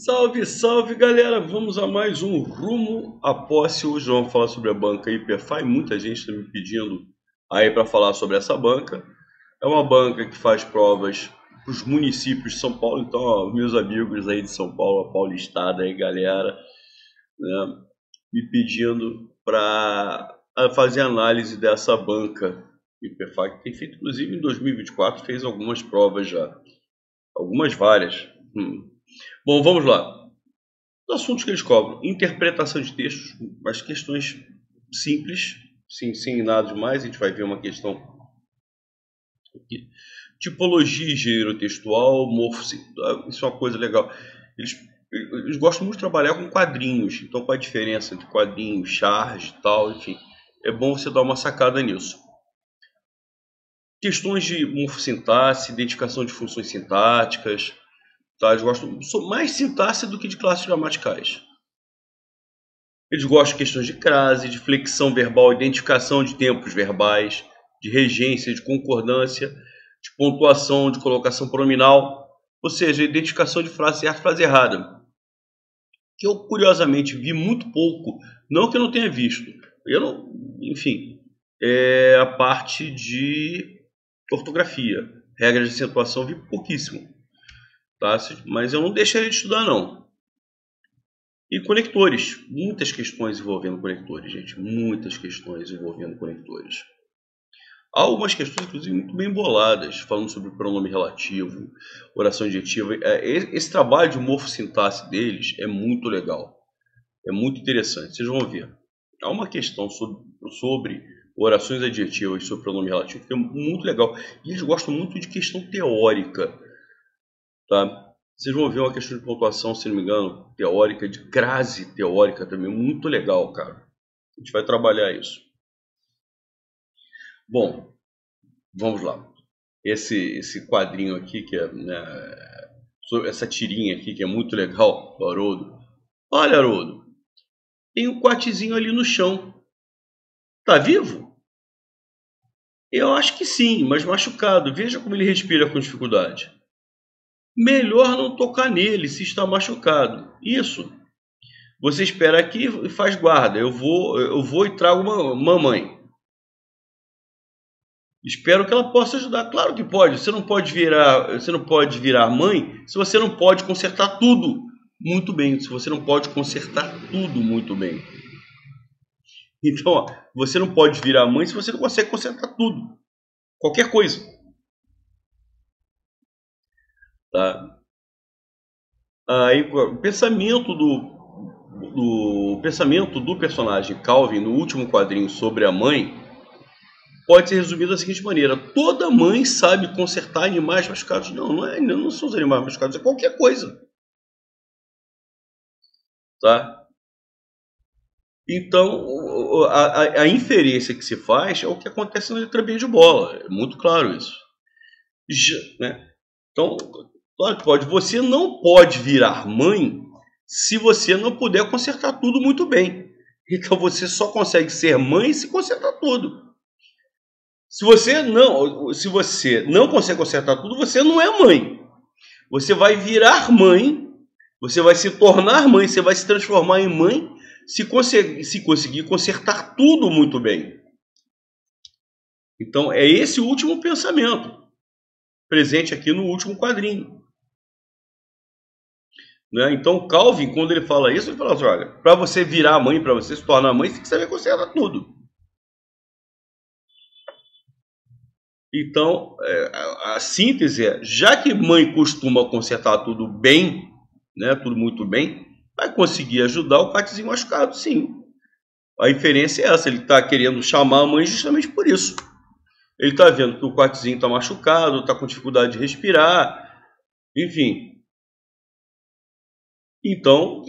Salve, salve galera! Vamos a mais um Rumo à Posse. Hoje vamos falar sobre a banca Hiperfy. Muita gente está me pedindo aí para falar sobre essa banca. É uma banca que faz provas para os municípios de São Paulo. Então, ó, meus amigos aí de São Paulo, a paulistada aí, galera, né, me pedindo para fazer análise dessa banca Hiperfy, que tem feito, inclusive em 2024, fez algumas provas já. Algumas várias. Bom, vamos lá. Os assuntos que eles cobram: interpretação de textos, mas questões simples, sem nada demais. A gente vai ver uma questão aqui. Tipologia engenheiro-textual, isso é uma coisa legal. Eles gostam muito de trabalhar com quadrinhos, então qual a diferença entre quadrinho, charge e tal, enfim. É bom você dar uma sacada nisso. Questões de morfossintaxe, identificação de funções sintáticas. Tá? Eles gostam mais de sintaxe do que de classes gramaticais. Eles gostam de questões de crase, de flexão verbal, identificação de tempos verbais, de regência, de concordância, de pontuação, de colocação pronominal, ou seja, identificação de frase certa e frase errada. Que eu, curiosamente, vi muito pouco, não que eu não tenha visto. Eu não, enfim, é a parte de ortografia, regras de acentuação, vi pouquíssimo. Tá? Mas eu não deixaria de estudar, não. E conectores. Muitas questões envolvendo conectores, gente. Muitas questões envolvendo conectores. Há algumas questões, inclusive, muito bem boladas, falando sobre pronome relativo, oração adjetiva. Esse trabalho de morfossintaxe deles é muito legal. É muito interessante. Vocês vão ver. Há uma questão sobre orações adjetivas, sobre pronome relativo, que é muito legal. E eles gostam muito de questão teórica. Tá? Vocês vão ver uma questão de pontuação, se não me engano, teórica, de crase teórica também, muito legal, cara. A gente vai trabalhar isso. Bom, vamos lá. Esse quadrinho aqui, que é, né, essa tirinha aqui, que é muito legal, do Haroldo. Olha, Haroldo, tem um quatezinho ali no chão. Tá vivo? Eu acho que sim, mas machucado. Veja como ele respira com dificuldade. Melhor não tocar nele se está machucado. Isso. Você espera aqui e faz guarda. Eu vou e trago uma mamãe. Espero que ela possa ajudar. Claro que pode. Você não pode virar mãe se você não pode consertar tudo muito bem. Se você não pode consertar tudo muito bem. Então, ó, você não pode virar mãe se você não consegue consertar tudo. Qualquer coisa. Tá? Aí, o pensamento do personagem Calvin no último quadrinho sobre a mãe pode ser resumido da seguinte maneira: toda mãe sabe consertar animais machucados. Não são os animais machucados, é qualquer coisa. Tá? Então, a inferência que se faz é o que acontece na letra B de bola. É muito claro isso. Né? Então, claro que pode. Você não pode virar mãe se você não puder consertar tudo muito bem. Então, você só consegue ser mãe se consertar tudo. Se você não consegue consertar tudo, você não é mãe. Você vai virar mãe, você vai se tornar mãe, você vai se transformar em mãe se conseguir consertar tudo muito bem. Então, é esse o último pensamento presente aqui no último quadrinho. Né? Então, Calvin, quando ele fala isso, ele fala assim: olha, para você virar mãe, para você se tornar mãe, você tem que saber consertar tudo. Então, a síntese é: já que mãe costuma consertar tudo bem, né, tudo muito bem, vai conseguir ajudar o quatezinho machucado, sim. A inferência é essa: ele está querendo chamar a mãe justamente por isso. Ele está vendo que o quatezinho está machucado, está com dificuldade de respirar, enfim. Então,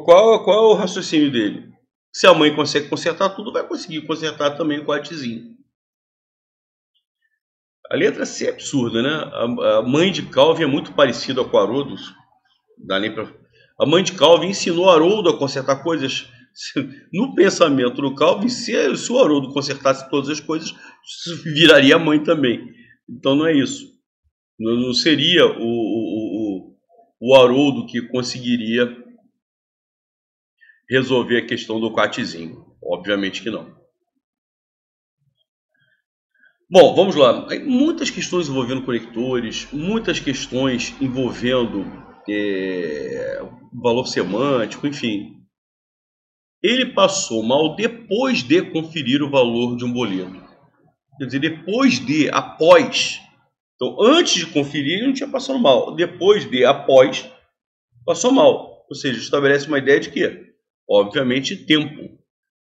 qual é o raciocínio dele? Se a mãe consegue consertar tudo, vai conseguir consertar também o quatezinho. A letra C é absurda, né? A mãe de Calvin é muito parecida com Haroldo. A mãe de Calvin ensinou Haroldo a consertar coisas. No pensamento do Calvin, se o Haroldo consertasse todas as coisas, viraria mãe também. Então não é isso. Não seria o Haroldo que conseguiria resolver a questão do quatzinho. Obviamente que não. Bom, vamos lá. Muitas questões envolvendo conectores, muitas questões envolvendo valor semântico, enfim. Ele passou mal depois de conferir o valor de um boleto. Quer dizer, após. Então, antes de conferir, ele não tinha passado mal. Depois de, após, passou mal. Ou seja, estabelece uma ideia de quê? Obviamente, tempo.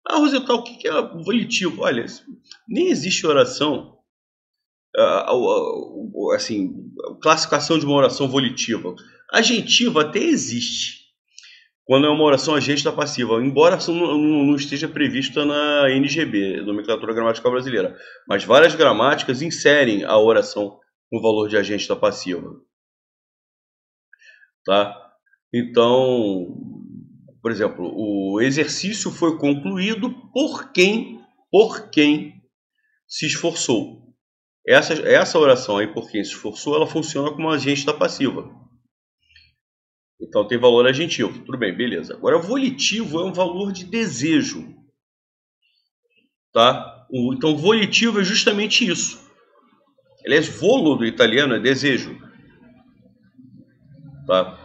Ah, Rosenthal, o que é volitivo? Olha, nem existe oração, assim, classificação de uma oração volitiva. Agentiva até existe, quando é uma oração agente passiva, embora não esteja prevista na NGB, Nomenclatura Gramatical Brasileira. Mas várias gramáticas inserem a oração com valor de agente passiva. Tá? Então, por exemplo, o exercício foi concluído por quem se esforçou. Essa oração aí, por quem se esforçou, ela funciona como agente passiva. Então tem valor agentivo. Tudo bem, beleza. Agora, volitivo é um valor de desejo. Tá? Então, volitivo é justamente isso. Aliás, volo do italiano é desejo. Tá?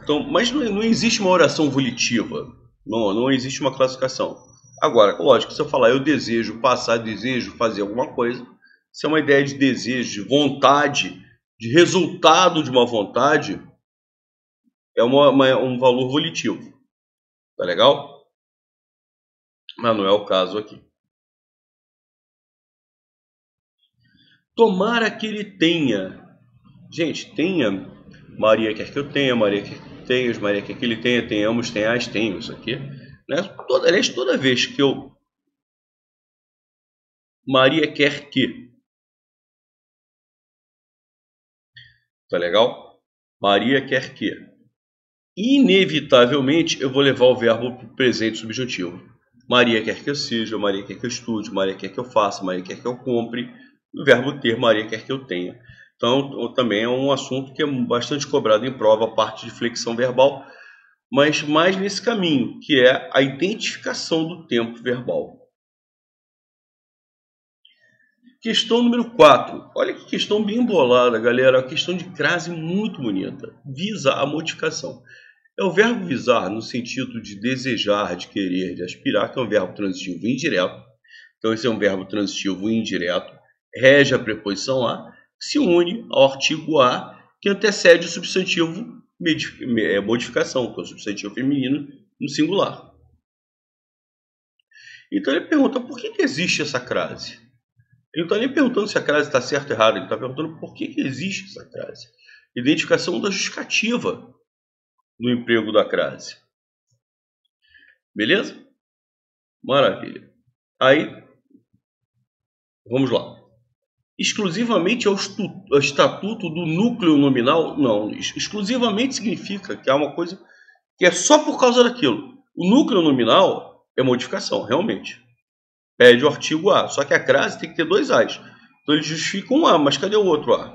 Então, mas não existe uma oração volitiva. Não existe uma classificação. Agora, lógico, se eu falar eu desejo passar, desejo fazer alguma coisa, se é uma ideia de desejo, de vontade, de resultado de uma vontade, é um valor volitivo. Tá legal? Mas não é o caso aqui. Tomara que ele tenha. Gente, tenha. Maria quer que eu tenha, Maria quer que eu tenha, Maria quer que ele tenha, tenhamos, tenhas, tenho. Isso aqui. Né? Aliás, toda vez que eu... Maria quer que... Tá legal? Maria quer que. Inevitavelmente, eu vou levar o verbo para o presente subjuntivo. Maria quer que eu seja, Maria quer que eu estude, Maria quer que eu faça, Maria quer que eu compre. O verbo ter, Maria quer que eu tenha. Então, também é um assunto que é bastante cobrado em prova, a parte de flexão verbal, mas mais nesse caminho, que é a identificação do tempo verbal. Questão número 4. Olha que questão bem bolada, galera. Uma questão de crase muito bonita. Visa a modificação. É o verbo visar no sentido de desejar, de querer, de aspirar, que é um verbo transitivo indireto. Então, esse é um verbo transitivo indireto. Rege a preposição a, se une ao artigo a, que antecede o substantivo modificação, que é o substantivo feminino no singular. Então, ele pergunta por que existe essa crase? Ele não está nem perguntando se a crase está certa ou errada, ele está perguntando por que existe essa crase. Identificação da justificativa do emprego da crase. Beleza? Maravilha. Aí, vamos lá. Exclusivamente ao estatuto do núcleo nominal? Não, exclusivamente significa que há uma coisa que é só por causa daquilo. O núcleo nominal é modificação, realmente. Pede o artigo A, só que a crase tem que ter dois A's. Então ele justifica um A, mas cadê o outro A?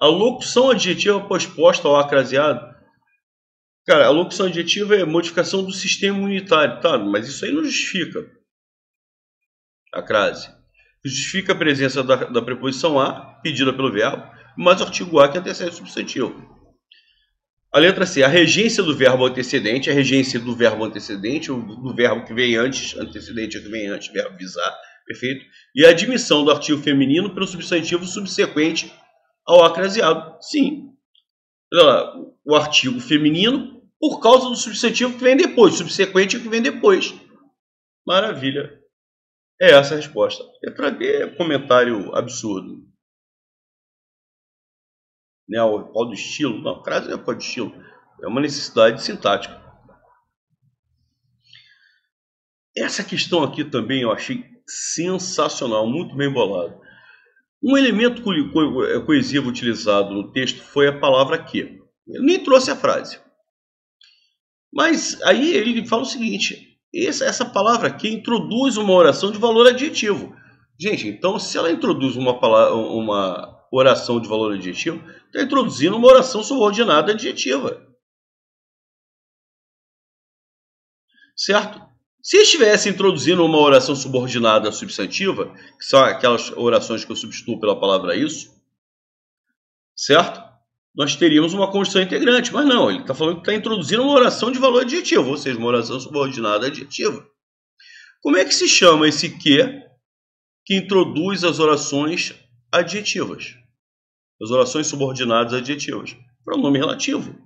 A locução adjetiva posposta ao A craseado. Cara, a locução adjetiva é modificação do sistema imunitário, tá? Mas isso aí não justifica a crase. Justifica a presença da preposição A, pedida pelo verbo, mais o artigo A que antecede o substantivo. A letra C, a regência do verbo antecedente, a regência do verbo antecedente, do verbo que vem antes, antecedente que vem antes, verbo visar, perfeito? E a admissão do artigo feminino pelo substantivo subsequente ao acraseado. Sim. Olha lá, o artigo feminino por causa do substantivo que vem depois, subsequente que vem depois. Maravilha. É essa a resposta. Letra D é comentário absurdo. Né, qual do estilo? Não, crase não é qual do estilo. É uma necessidade sintática. Essa questão aqui também eu achei sensacional, muito bem bolado. Um elemento coesivo utilizado no texto foi a palavra que. Ele nem trouxe a frase. Mas aí ele fala o seguinte, essa palavra que introduz uma oração de valor adjetivo. Gente, então se ela introduz uma oração de valor adjetivo, está introduzindo uma oração subordinada adjetiva. Certo? Se estivesse introduzindo uma oração subordinada substantiva, que são aquelas orações que eu substituo pela palavra isso, certo? Nós teríamos uma conjunção integrante, mas não, ele está falando que está introduzindo uma oração de valor adjetivo, ou seja, uma oração subordinada adjetiva. Como é que se chama esse que introduz as orações adjetivas? As orações subordinadas adjetivas. Pronome relativo.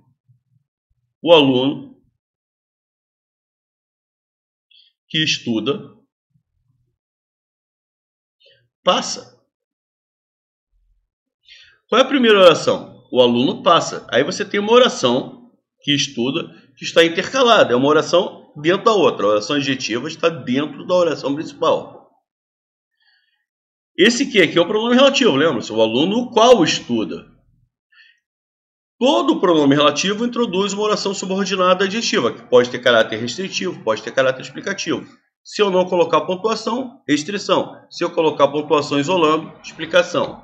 O aluno que estuda passa. Qual é a primeira oração? O aluno passa. Aí você tem uma oração que estuda, que está intercalada. É uma oração dentro da outra. A oração adjetiva está dentro da oração principal. Esse que aqui é o pronome relativo, lembra-se? O aluno o qual estuda. Todo pronome relativo introduz uma oração subordinada adjetiva, que pode ter caráter restritivo, pode ter caráter explicativo. Se eu não colocar pontuação, restrição. Se eu colocar pontuação isolando, explicação.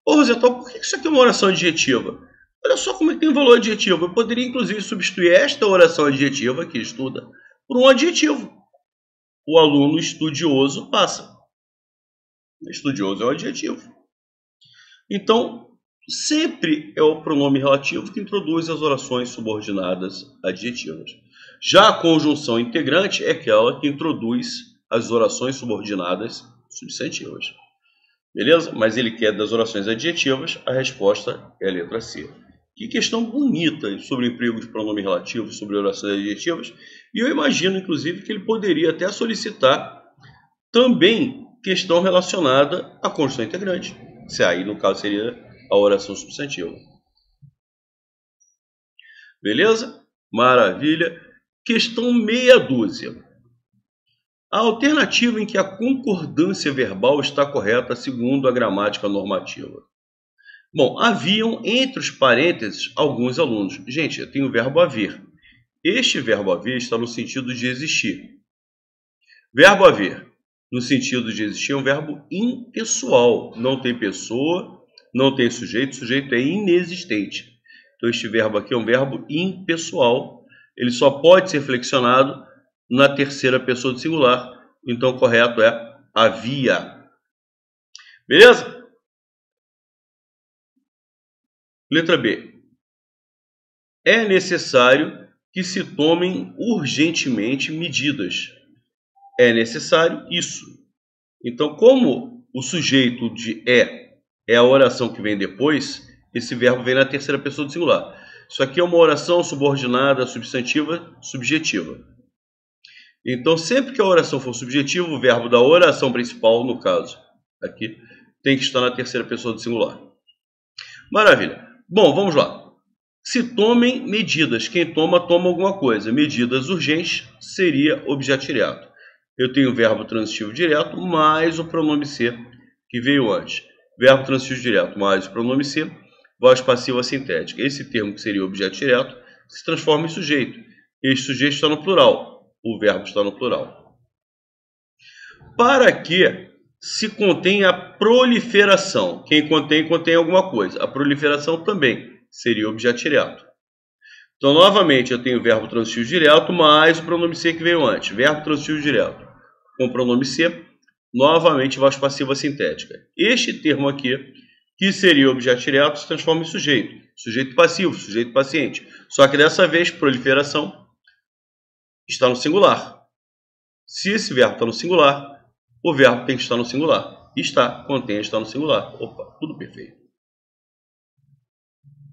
Ô, Rosenthal, por que isso aqui é uma oração adjetiva? Olha só como é que tem valor adjetivo. Eu poderia, inclusive, substituir esta oração adjetiva, que estuda, por um adjetivo. O aluno estudioso passa. Estudioso é um adjetivo. Então, sempre é o pronome relativo que introduz as orações subordinadas adjetivas. Já a conjunção integrante é aquela que introduz as orações subordinadas substantivas. Beleza? Mas ele quer das orações adjetivas, a resposta é a letra C. Que questão bonita sobre o emprego de pronome relativo, sobre orações adjetivas. E eu imagino, inclusive, que ele poderia até solicitar também questão relacionada à conjunção integrante. Se aí, no caso, seria a oração substantiva. Beleza? Maravilha. Questão meia dúzia. A alternativa em que a concordância verbal está correta segundo a gramática normativa. Bom, haviam entre os parênteses alguns alunos. Gente, eu tenho o verbo haver. Este verbo haver está no sentido de existir. Verbo haver, no sentido de existir, é um verbo impessoal. Não tem pessoa, não tem sujeito. Sujeito é inexistente. Então, este verbo aqui é um verbo impessoal. Ele só pode ser flexionado na terceira pessoa do singular. Então, o correto é havia. Beleza? Letra B. É necessário que se tomem urgentemente medidas. É necessário isso. Então, como o sujeito de é a oração que vem depois, esse verbo vem na terceira pessoa do singular. Isso aqui é uma oração subordinada, substantiva, subjetiva. Então, sempre que a oração for subjetiva, o verbo da oração principal, no caso, aqui, tem que estar na terceira pessoa do singular. Maravilha. Bom, vamos lá. Se tomem medidas. Quem toma, toma alguma coisa. Medidas urgentes seria objeto direto. Eu tenho o verbo transitivo direto mais o pronome ser, que veio antes. Verbo transitivo direto mais o pronome ser, voz passiva sintética. Esse termo que seria objeto direto se transforma em sujeito. Este sujeito está no plural. O verbo está no plural. Para que se contém a proliferação. Quem contém, contém alguma coisa. A proliferação também seria objeto direto. Então, novamente, eu tenho o verbo transitivo direto mais o pronome ser que veio antes. Verbo transitivo direto com o pronome ser, novamente voz passiva sintética. Este termo aqui, que seria objeto direto, se transforma em sujeito. Sujeito passivo, sujeito paciente. Só que dessa vez, proliferação está no singular. Se esse verbo está no singular, o verbo tem que estar no singular. Está, contém, está no singular. Opa, tudo perfeito.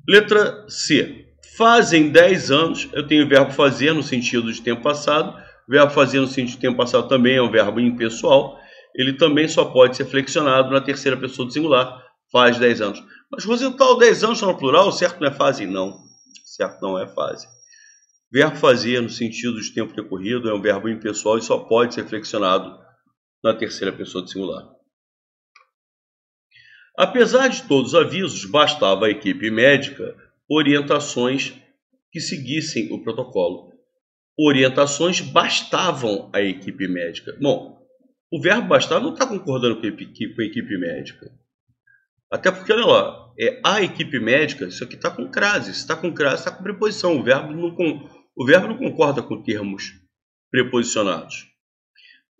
Letra C. Fazem 10 anos, eu tenho o verbo fazer no sentido de tempo passado. O verbo fazer no sentido de tempo passado também é um verbo impessoal. Ele também só pode ser flexionado na terceira pessoa do singular. Faz 10 anos. Mas, Rosenthal, 10 anos está no plural? Certo não é fase? Não. Certo não é fase. Verbo fazer, no sentido de tempo decorrido, é um verbo impessoal e só pode ser flexionado na terceira pessoa do singular. Apesar de todos os avisos, bastava à equipe médica orientações que seguissem o protocolo. Orientações bastavam à equipe médica. Bom, o verbo bastar não está concordando com a equipe médica. Até porque, olha lá, a equipe médica, isso aqui está com crase. Se está com crase, está com preposição. O verbo não concorda com termos preposicionados.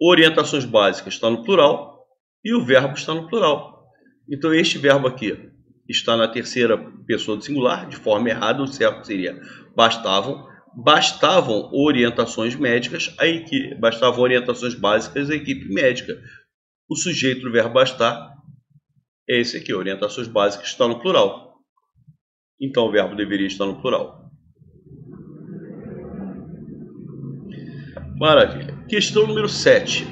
Orientações básicas está no plural e o verbo está no plural. Então, este verbo aqui está na terceira pessoa do singular, de forma errada. O certo seria bastavam orientações médicas bastavam orientações básicas à equipe médica. O sujeito do verbo bastar é esse aqui, orientações básicas, está no plural. Então o verbo deveria estar no plural. Maravilha. Questão número 7.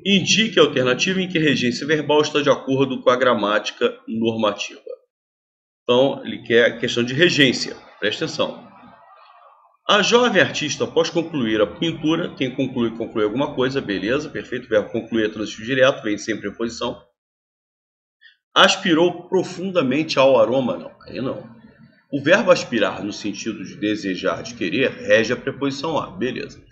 Indique a alternativa em que a regência verbal está de acordo com a gramática normativa. Então, ele quer a questão de regência. Presta atenção. A jovem artista, após concluir a pintura, tem que concluir alguma coisa, beleza, perfeito. O verbo concluir é transitivo direto, vem sem preposição. Aspirou profundamente ao aroma, não, aí não. O verbo aspirar, no sentido de desejar, de querer, rege a preposição a, beleza.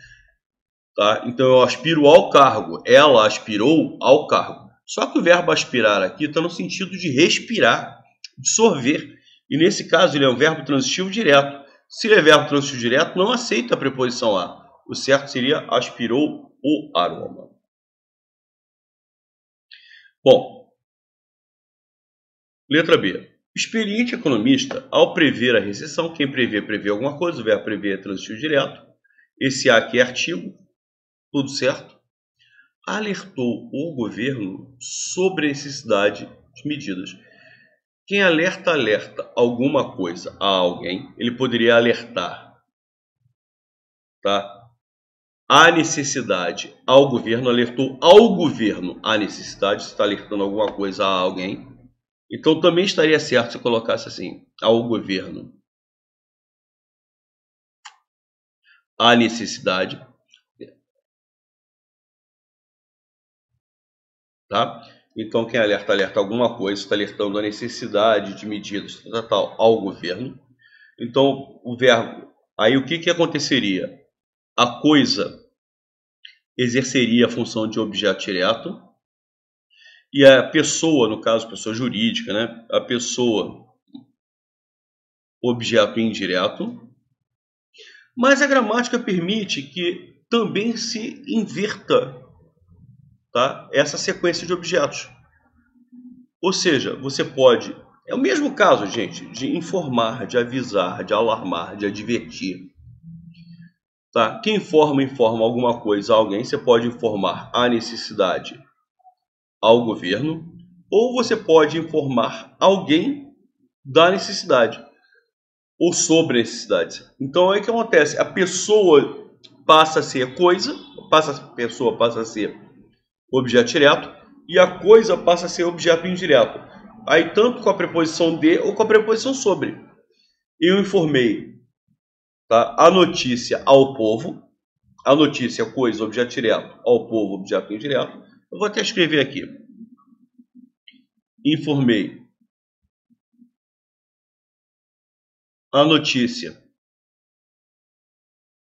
Tá? Então eu aspiro ao cargo, ela aspirou ao cargo. Só que o verbo aspirar aqui está no sentido de respirar, de sorver. E nesse caso ele é um verbo transitivo direto. Se ele é verbo transitivo direto, não aceita a preposição a. O certo seria aspirou o aroma. Bom, letra B. O experiente economista, ao prever a recessão, quem prevê alguma coisa, o verbo prever é transitivo direto. Esse a aqui é artigo, tudo certo. Alertou o governo sobre a necessidade de medidas. Quem alerta alguma coisa a alguém, ele poderia alertar, tá? A necessidade ao governo, alertou ao governo a necessidade, está alertando alguma coisa a alguém. Então também estaria certo se colocasse assim, ao governo a necessidade, tá? Então quem alerta alguma coisa, está alertando a necessidade de medidas tal ao governo. Então o verbo, aí o que aconteceria? A coisa exerceria a função de objeto direto e a pessoa, no caso pessoa jurídica, né? A pessoa objeto indireto. Mas a gramática permite que também se inverta, tá? Essa sequência de objetos. Ou seja, você pode... É o mesmo caso, gente, de informar, de avisar, de alarmar, de advertir. Tá? Quem informa alguma coisa a alguém, você pode informar a necessidade ao governo, ou você pode informar alguém da necessidade, ou sobre a necessidade. Então, aí o que acontece? A pessoa passa a ser coisa, a pessoa passa a ser objeto direto, e a coisa passa a ser objeto indireto. Aí, tanto com a preposição de ou com a preposição sobre. Eu informei, tá, a notícia ao povo, a notícia, coisa, objeto direto, ao povo, objeto indireto. Eu vou até escrever aqui. Informei a notícia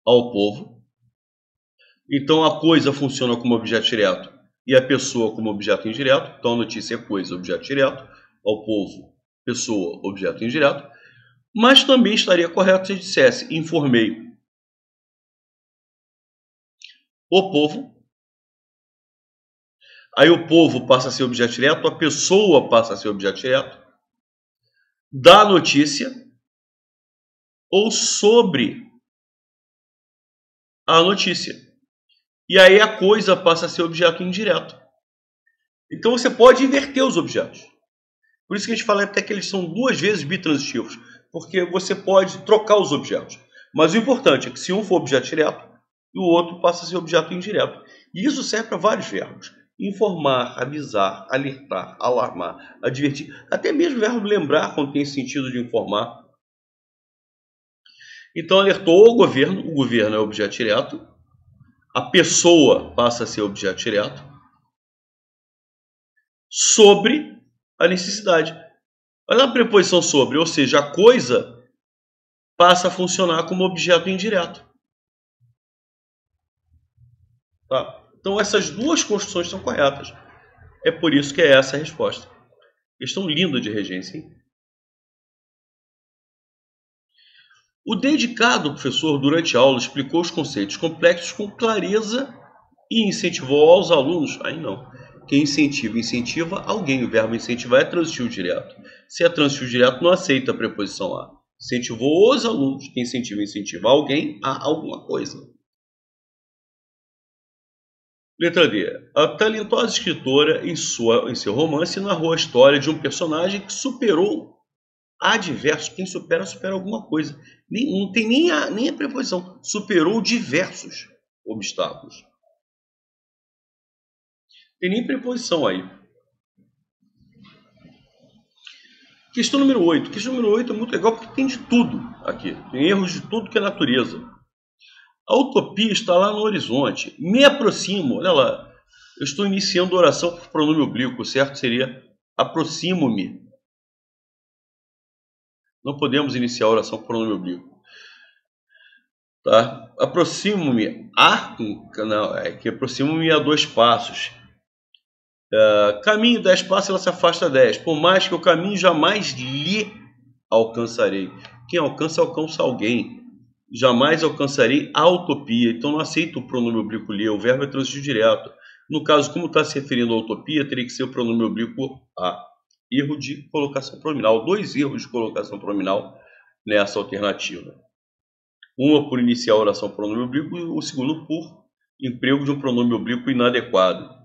ao povo. Então, a coisa funciona como objeto direto e a pessoa como objeto indireto. Então, a notícia é coisa, objeto direto. Ao povo, pessoa, objeto indireto. Mas também estaria correto se dissesse informei o povo. Aí o povo passa a ser objeto direto, a pessoa passa a ser objeto direto da notícia ou sobre a notícia. E aí a coisa passa a ser objeto indireto. Então você pode inverter os objetos. Por isso que a gente fala até que eles são duas vezes bitransitivos, porque você pode trocar os objetos. Mas o importante é que se um for objeto direto, o outro passa a ser objeto indireto. E isso serve para vários verbos. Informar, avisar, alertar, alarmar, advertir. Até mesmo o verbo lembrar, quando tem sentido de informar. Então alertou o governo é objeto direto. A pessoa passa a ser objeto direto. Sobre a necessidade. Olha a preposição sobre, ou seja, a coisa passa a funcionar como objeto indireto. Tá? Então essas duas construções são corretas. É por isso que é essa a resposta. Questão linda de regência, hein? O dedicado professor, durante a aula, explicou os conceitos complexos com clareza e incentivou aos alunos. Aí não. Quem incentiva, incentiva alguém. O verbo incentivar é transitivo direto. Se é transitivo direto, não aceita a preposição a. Incentivou os alunos. Quem incentiva, incentiva alguém a alguma coisa. Letra D. A talentosa escritora, em seu romance, narrou a história de um personagem que superou adversos. Quem supera, supera alguma coisa. Não tem nem a preposição. Superou diversos obstáculos. Tem nem preposição aí. Questão número 8. Questão número 8 é muito legal porque tem de tudo aqui. Tem erros de tudo que é natureza. A utopia está lá no horizonte. Me aproximo. Olha lá. Eu estou iniciando a oração por pronome oblíquo. O certo seria aproximo-me. Não podemos iniciar a oração por pronome oblíquo. Tá? Aproximo-me a... Não, é que aproximo-me a 2 passos. Caminho 10 passos, ela se afasta 10. Por mais que eu caminhe, jamais lhe alcançarei. Quem alcança, alcança alguém. Jamais alcançarei a utopia. Então não aceito o pronome oblíquo lhe. O verbo é transitivo direto. No caso, como está se referindo à utopia, teria que ser o pronome oblíquo a. Erro de colocação pronominal. 2 erros de colocação pronominal nessa alternativa. Uma por iniciar a oração por pronome oblíquo e o segundo por emprego de um pronome oblíquo inadequado.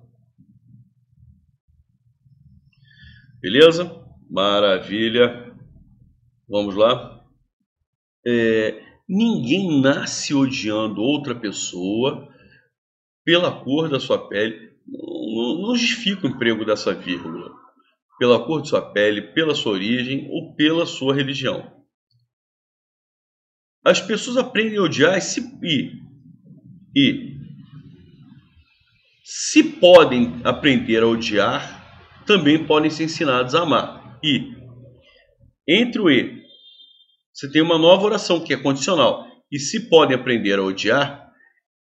Beleza? Maravilha. Vamos lá. Ninguém nasce odiando outra pessoa pela cor da sua pele. Não justifica o emprego dessa vírgula. Pela cor de sua pele, pela sua origem ou pela sua religião. As pessoas aprendem a odiar e se podem aprender a odiar, também podem ser ensinados a amar. E, entre o e, você tem uma nova oração que é condicional. E se podem aprender a odiar,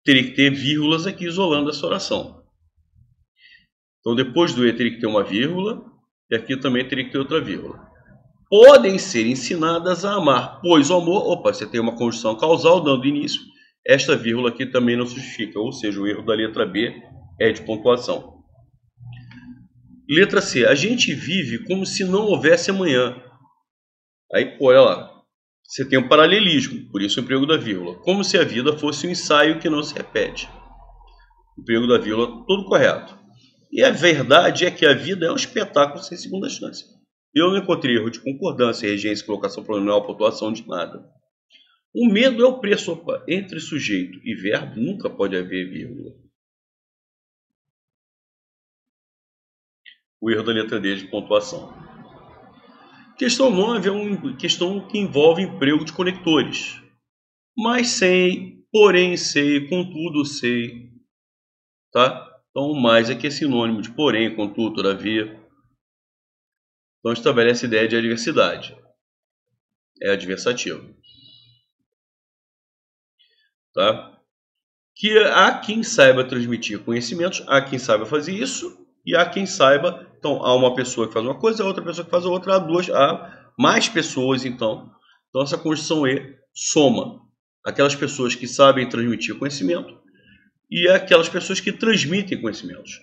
teria que ter vírgulas aqui isolando essa oração. Então, depois do e, teria que ter uma vírgula. E aqui também teria que ter outra vírgula. Podem ser ensinadas a amar, pois o amor... Opa, você tem uma conjunção causal dando início. Esta vírgula aqui também não se justifica. Ou seja, o erro da letra B é de pontuação. Letra C. A gente vive como se não houvesse amanhã. Aí, olha lá. Você tem um paralelismo, por isso o emprego da vírgula. Como se a vida fosse um ensaio que não se repete. O emprego da vírgula, todo correto. E a verdade é que a vida é um espetáculo sem segunda chance. Eu não encontrei erro de concordância, regência, colocação pronominal, pontuação de nada. O medo é o preço. Opa, entre sujeito e verbo nunca pode haver vírgula. O erro da letra D de pontuação. Questão 9 é uma questão que envolve emprego de conectores. Mas sei, porém sei, contudo sei. Tá? Então, mais aqui é sinônimo de porém, contudo, todavia. Então, estabelece a ideia de adversidade. É adversativo. Tá? Que há quem saiba transmitir conhecimentos, há quem saiba fazer isso, e há quem saiba. Então, há uma pessoa que faz uma coisa, há outra pessoa que faz a outra, há mais pessoas, então. Então, essa conjunção E soma aquelas pessoas que sabem transmitir conhecimento e aquelas pessoas que transmitem conhecimentos.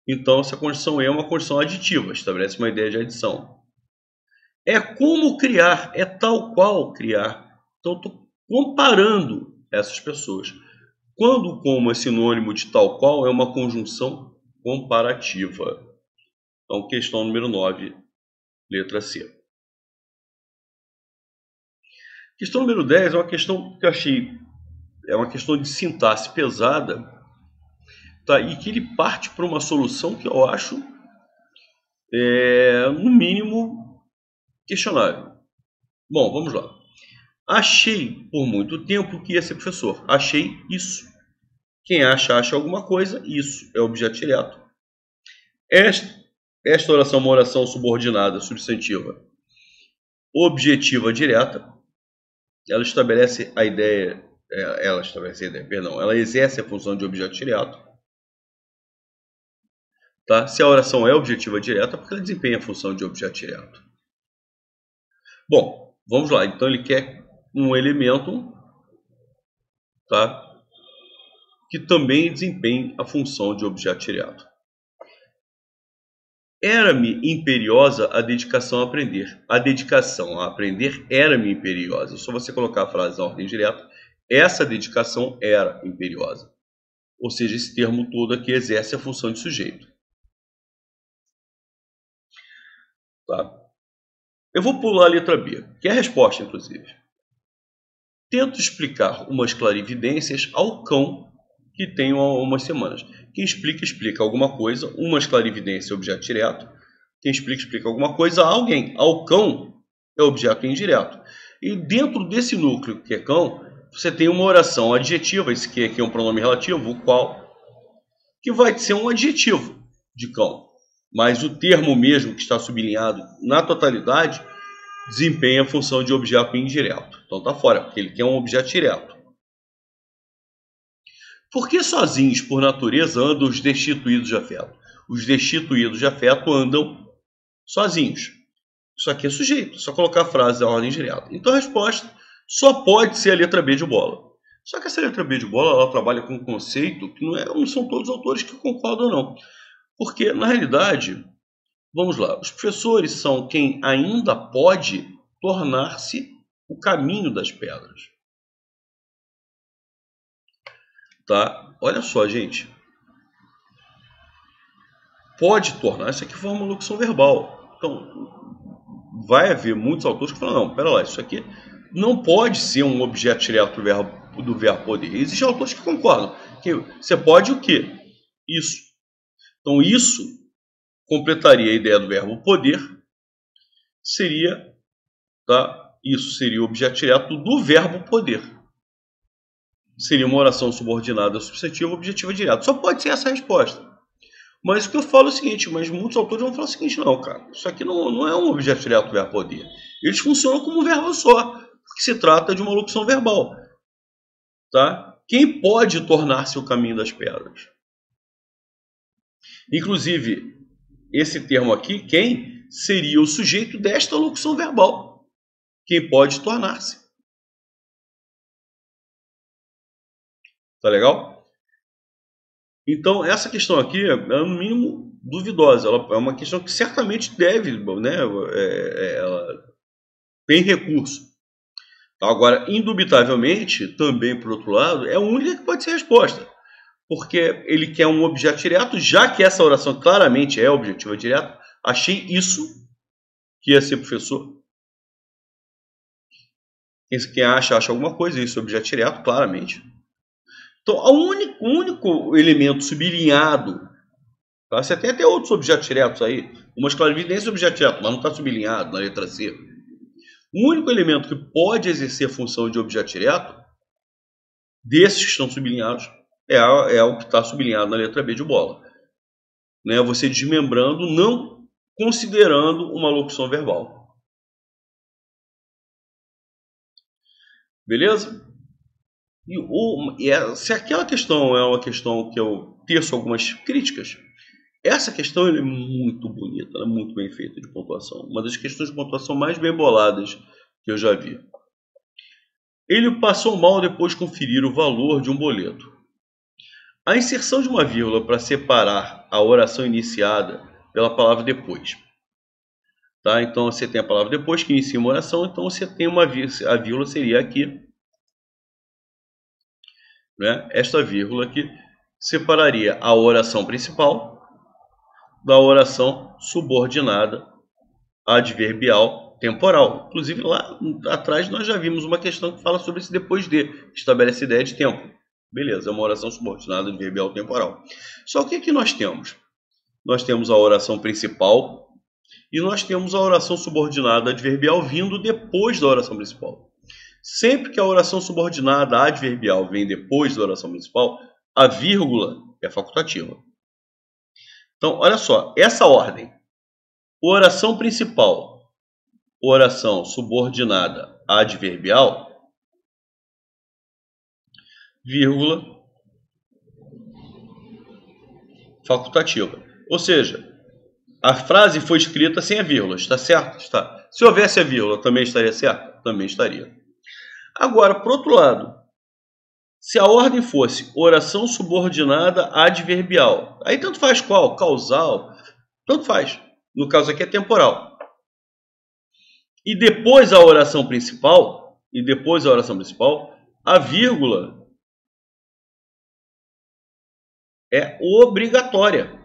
Então, essa conjunção E é uma conjunção aditiva, estabelece uma ideia de adição. É como criar, é tal qual criar. Então, estou comparando essas pessoas. Quando como é sinônimo de tal qual, é uma conjunção comparativa. Então, questão número 9, letra C. Questão número 10 é uma questão que eu achei, é uma questão de sintaxe pesada, tá? E que ele parte para uma solução que eu acho, no mínimo, questionável. Bom, vamos lá. Achei por muito tempo que ia ser professor. Achei isso. Quem acha, acha alguma coisa. Isso é objeto direto. Esta oração é uma oração subordinada, substantiva, objetiva direta. Ela estabelece a ideia, ela exerce a função de objeto direto. Tá? Se a oração é objetiva direta, porque ela desempenha a função de objeto direto. Bom, vamos lá. Então ele quer um elemento, tá, que também desempenhe a função de objeto direto. Era-me imperiosa a dedicação a aprender. A dedicação a aprender era-me imperiosa. Só você colocar a frase na ordem direta. Essa dedicação era imperiosa. Ou seja, esse termo todo aqui exerce a função de sujeito. Tá? Eu vou pular a letra B, que é a resposta, inclusive. Tento explicar umas clarividências ao cão que tenho há umas semanas. Quem explica, explica alguma coisa. Umas clarividências é objeto direto. Quem explica, explica alguma coisa a alguém. Ao cão é objeto indireto. E dentro desse núcleo que é cão, você tem uma oração adjetiva, esse que aqui é um pronome relativo, o qual, que vai ser um adjetivo de cão. Mas o termo mesmo que está sublinhado na totalidade desempenha a função de objeto indireto. Então está fora, porque ele quer um objeto direto. Por que sozinhos, por natureza, andam os destituídos de afeto? Os destituídos de afeto andam sozinhos. Isso aqui é sujeito, só colocar a frase na ordem direta. Então a resposta só pode ser a letra B de bola. Só que essa letra B de bola, ela trabalha com um conceito que não são todos os autores que concordam, não. Porque, na realidade, vamos lá, os professores são quem ainda pode tornar-se o caminho das pedras. Tá? Olha só, gente. Pode tornar, isso aqui foi uma locução verbal. Então, vai haver muitos autores que falam, não, pera lá, isso aqui não pode ser um objeto direto do verbo poder. Existem autores que concordam. Que você pode o quê? Isso. Então, isso completaria a ideia do verbo poder, seria, tá? Isso seria o objeto direto do verbo poder. Seria uma oração subordinada substantiva objetiva direta. Só pode ser essa a resposta. Mas o que eu falo é o seguinte, mas muitos autores vão falar o seguinte, não, cara, isso aqui não é um objeto direto do verbo poder. Eles funcionam como um verbo só, porque se trata de uma locução verbal. Tá? Quem pode tornar-se o caminho das pedras? Inclusive, esse termo aqui, quem, seria o sujeito desta locução verbal. Quem pode tornar-se. Tá legal? Então, essa questão aqui é, no mínimo, duvidosa. Ela é uma questão que certamente deve, né? Ela tem recurso. Agora, indubitavelmente, também, por outro lado, é a única que pode ser resposta. Porque ele quer um objeto direto, já que essa oração claramente é objetiva direta. Achei isso que ia ser professor. Quem acha alguma coisa, isso é objeto direto, claramente. Então, o único elemento sublinhado, tá? Você tem até outros objetos diretos aí, umas clarividências objeto direto, mas não está sublinhado na letra C. O único elemento que pode exercer a função de objeto direto, desses que estão sublinhados, é o que está sublinhado na letra B de bola. Né? Você desmembrando, não considerando uma locução verbal. Beleza? Se aquela questão é uma questão que eu teço algumas críticas, essa questão é muito bonita, ela é muito bem feita de pontuação. Uma das questões de pontuação mais bem boladas que eu já vi. Ele passou mal depois de conferir o valor de um boleto. A inserção de uma vírgula para separar a oração iniciada pela palavra depois. Tá? Então você tem a palavra depois que inicia uma oração, então você tem a vírgula seria aqui. Né? Esta vírgula aqui separaria a oração principal da oração subordinada adverbial temporal. Inclusive lá atrás nós já vimos uma questão que fala sobre esse depois de, que estabelece a ideia de tempo. Beleza, é uma oração subordinada adverbial temporal. Só que o que nós temos? Nós temos a oração principal e nós temos a oração subordinada adverbial vindo depois da oração principal. Sempre que a oração subordinada adverbial vem depois da oração principal, a vírgula é facultativa. Então, olha só, essa ordem. Oração principal, oração subordinada adverbial, vírgula, facultativa. Ou seja, a frase foi escrita sem a vírgula. Está certo? Está. Se houvesse a vírgula, também estaria certo? Também estaria. Agora, por outro lado, se a ordem fosse oração subordinada adverbial, aí tanto faz qual, causal, tanto faz. No caso aqui é temporal. E depois a oração principal, a vírgula é obrigatória.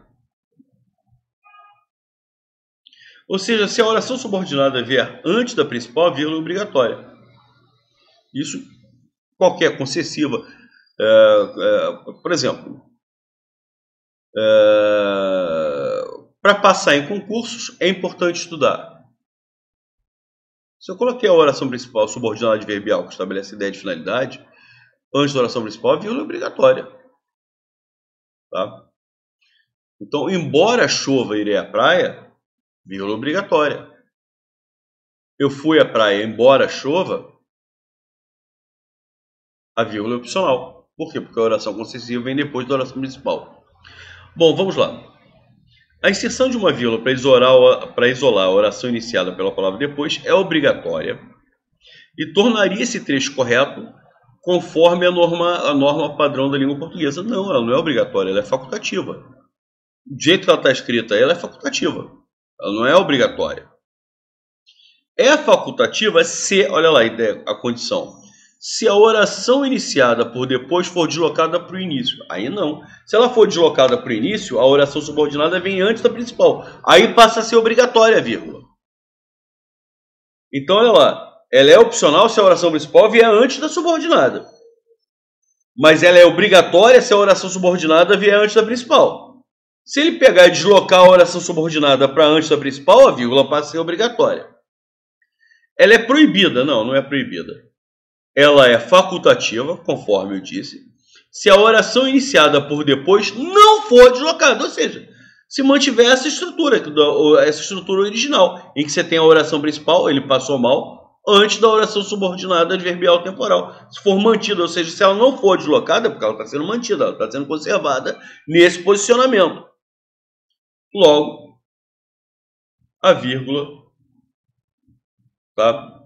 Ou seja, se a oração subordinada vier antes da principal, a vírgula é obrigatória. Isso, qualquer concessiva. Por exemplo, para passar em concursos, é importante estudar. Se eu coloquei a oração principal subordinada adverbial, que estabelece a ideia de finalidade, antes da oração principal, a vírgula é obrigatória. Tá? Então, embora chova e irei à praia, vírgula obrigatória. Eu fui à praia, embora chova, a vírgula é opcional. Por quê? Porque a oração concessiva vem depois da oração principal. Bom, vamos lá. A inserção de uma vírgula para isolar a oração iniciada pela palavra depois é obrigatória e tornaria esse trecho correto conforme a norma padrão da língua portuguesa. Não, ela não é obrigatória, ela é facultativa. Do jeito que ela está escrita, ela é facultativa. Ela não é obrigatória. É facultativa se, olha lá a condição, se a oração iniciada por depois for deslocada para o início. Aí não. Se ela for deslocada para o início, a oração subordinada vem antes da principal. Aí passa a ser obrigatória a vírgula. Então, olha lá. Ela é opcional se a oração principal vier antes da subordinada. Mas ela é obrigatória se a oração subordinada vier antes da principal. Se ele pegar e deslocar a oração subordinada para antes da principal, a vírgula passa a ser obrigatória. Ela é proibida? Não, não é proibida. Ela é facultativa, conforme eu disse, se a oração iniciada por depois não for deslocada. Ou seja, se mantiver essa estrutura original, em que você tem a oração principal, ele passou mal, antes da oração subordinada adverbial temporal. Se for mantida, ou seja, se ela não for deslocada, porque ela está sendo mantida, ela está sendo conservada nesse posicionamento. Logo, a vírgula, tá?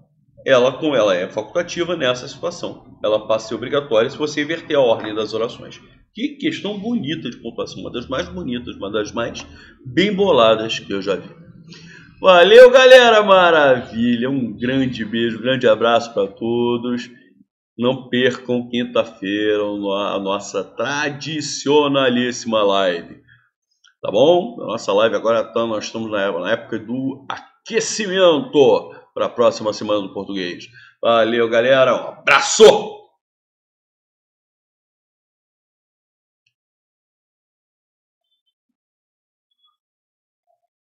Ela é facultativa nessa situação. Ela passa a ser obrigatória se você inverter a ordem das orações. Que questão bonita de pontuação. Uma das mais bonitas, uma das mais bem boladas que eu já vi. Valeu, galera. Maravilha. Um grande beijo, um grande abraço para todos. Não percam quinta-feira a nossa tradicionalíssima live. Tá bom? A nossa live agora nós estamos na época do aquecimento para a próxima semana do português. Valeu, galera. Um abraço!